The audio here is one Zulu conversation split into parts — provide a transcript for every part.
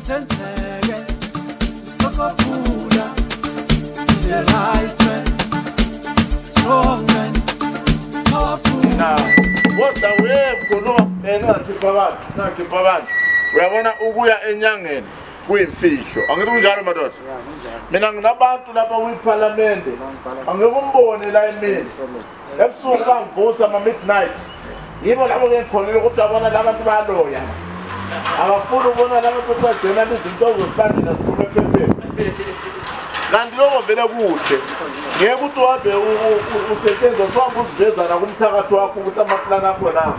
Kodwa wemkhulu nakhiphakade uyabona ukuya enyangeni kuyimfihlo angithi kunjalo madoda mina nginabantu lapha kwiParliament angikumbone la emini ebusuku bangivusa ama midnight yibo labo ke ngikholile ukuthi abona labantu bayaloya abafuna ukubona labantu bejournalism bazosilandela siphume ephepheni kanti lokho vele kuhle ngeke ukuthi wabe usetshenziswa kwakho uzivezana kumthakathi wakho ukuthi amaplani akho na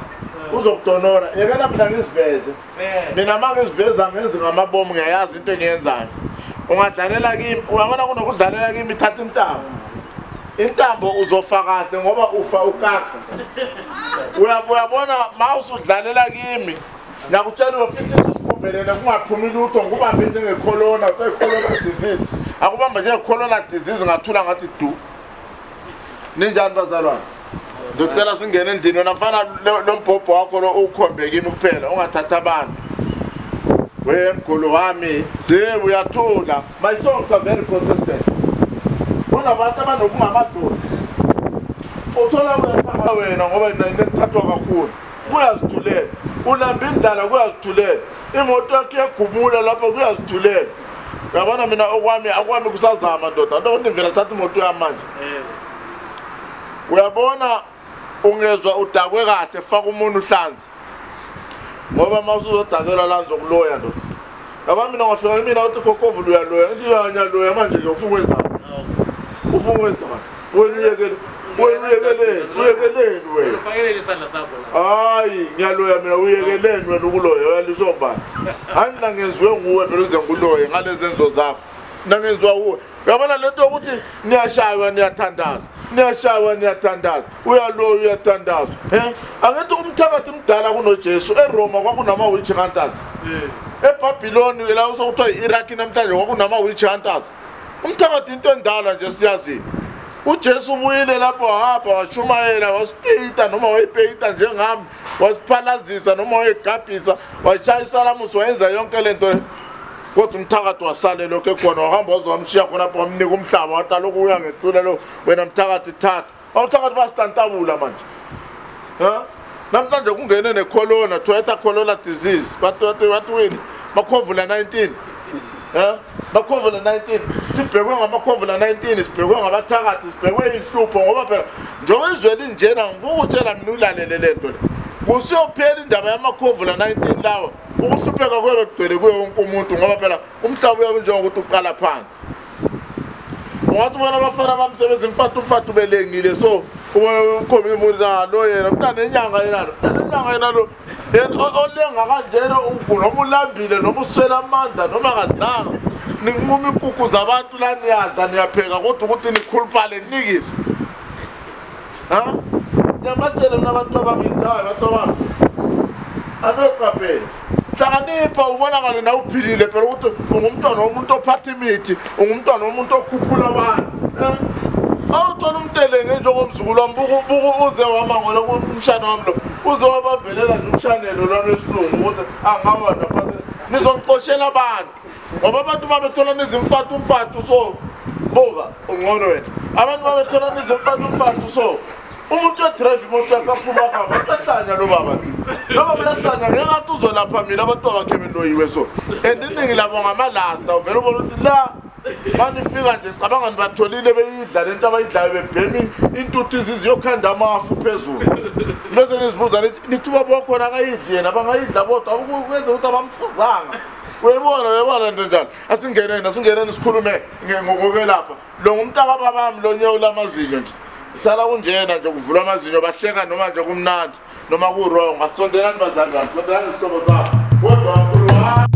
uzokudonora yekela mina ngiziveze mina mangiziveza ngenze ngamabomu ngiyayazi into engiyenzayo ungadlalela kimi uyabona kunokudlalela kimi ithatha intambo uzofakaze ngoba ufa ukakha uyabona mawusudlalela kimi ngiyakutshela ofisi usibubelele kungaphumi lutho ngubambe into ngecorona corona disease akubamba nje corona disease ngathula ngathi du ninjani bazalwane ngicela singene endini nafana lo mbhobho wakho lo ukhombe kimi kuphela ungathatha abantu wemkhulu wami uyathula my songs are very consistent kunabantu abanokungamadlozi uthola wena ngoba nginethathwa kakhulu kuyazithulela ulamba indala kuyazithulela imoto yakhe yagumula lapho kuyazithulela uyabona mina akwami kusazama ndoda nto ndivela thatha imoto yamanje uyabona ungezwa udakwe kahle faka umuntu uhlanza ngoba mawusuzodakela la ngizokuloya ndoda yaba mina ngafika mina uthi kokovu uyaloya ngithi uyanyaloya manje ngiyofuna kwenzani ufuna kwenzani uyekeleni wena ufakelele isandla sakho la hayi ngiyaloya mina uyekeleni wena ukuloya uyalizobani hayi mina ngenziwe nguwe phela uze nguloye ngalezenzo zakho nangenzwa uwe uyabona lento ukuthi niyashaywa niyathandaza uyaloya uyathandaza angithi umthakathi mdala kunoJesu eRoma kwakunama witch hunters eBhabhiloni la usokuthiwa iIraq namhlanje kwakunama witch hunters umthakathi into endala nje siyazi uJesu ubuyile lapho hamba washumayela wasipita noma wayipeyita njengami wasiphalazisa noma wayegabhisa washayisa lamusi wayenza yonke lento kodwa umthakathi wasale lokho ekhona wahamba wazomshiya khona lapho wamnika umhlaba wathi lokho uya ngethula lo wena mthakathi thatha awuthakathi basitantabula manje namhlanje kungene necorona Twitter corona disease bathi wini makhovula 19 makhovula 19 sibhekwe ngamakhovula 19 sibhekwe ngabathakathi sibhekwe inhlupho ngoba phela njengoba izweli njena ngivuka utshela mina ulalele lento le kusiyophela indaba yamakhovula 19 lawa ukuhlupheka kwebe kugcwele kuye wonke umuntu ngoba phela umhlaba uyabenjengokuthi uqala phansi ungathi bona abafana bamsebenza imfathu belengile so ukhombe umuntu lo yena mntana enyanga yena lo olenga kanjena noma ulambile noma uswela amandla noma kadlanga ninquma inkukhu zabantu la niyadla niyapheka kodwa ukuthi nikhulupale nikisi nyamatshela mina abantu abangidayo abantu bami anoqaphela hlakanipha ubonakala na uphilile phela ukuthi ungumntwana womuntu ophatha imithi ungumntwana womuntu okhuphula abantu awuthola umtelenge njengomzukulu wami buku uze wamangola kumshana wami lo uze wabambelela nje umshanelo lona esilungu ukuthi angawona phansi nizonqoshela abantu ngoba abantu babethola umfatu so boga ungcono wena abantu babethola umfatu so umuntu odrive imoto yakaphuma khamba bahlanya lo baba uyahlanya ngeke athi uzolapha mina abantu abakhe beloyiwe so iningi labo ngamalasta uvela ubona ukuthi la manifika nje cabanga nibatholile beyidla lento abayidlayo bebhemi intuthu iziyokhanda amafu phezulu bese nizibuza nithi babo khona akayidli yena bangayidla bodwa ukwenza ukuthi abamfuzanga uyabona nto njalo asingeneni sikhulume ngokwelapha lo ngumntaka babami lo nyewu lamazinyo nje hlala kunjena nje kuvula amazinyo bahleka noma nje kumnandi noma ku wrong asondelani bazalwane sondelani isihlobo sakho kodwa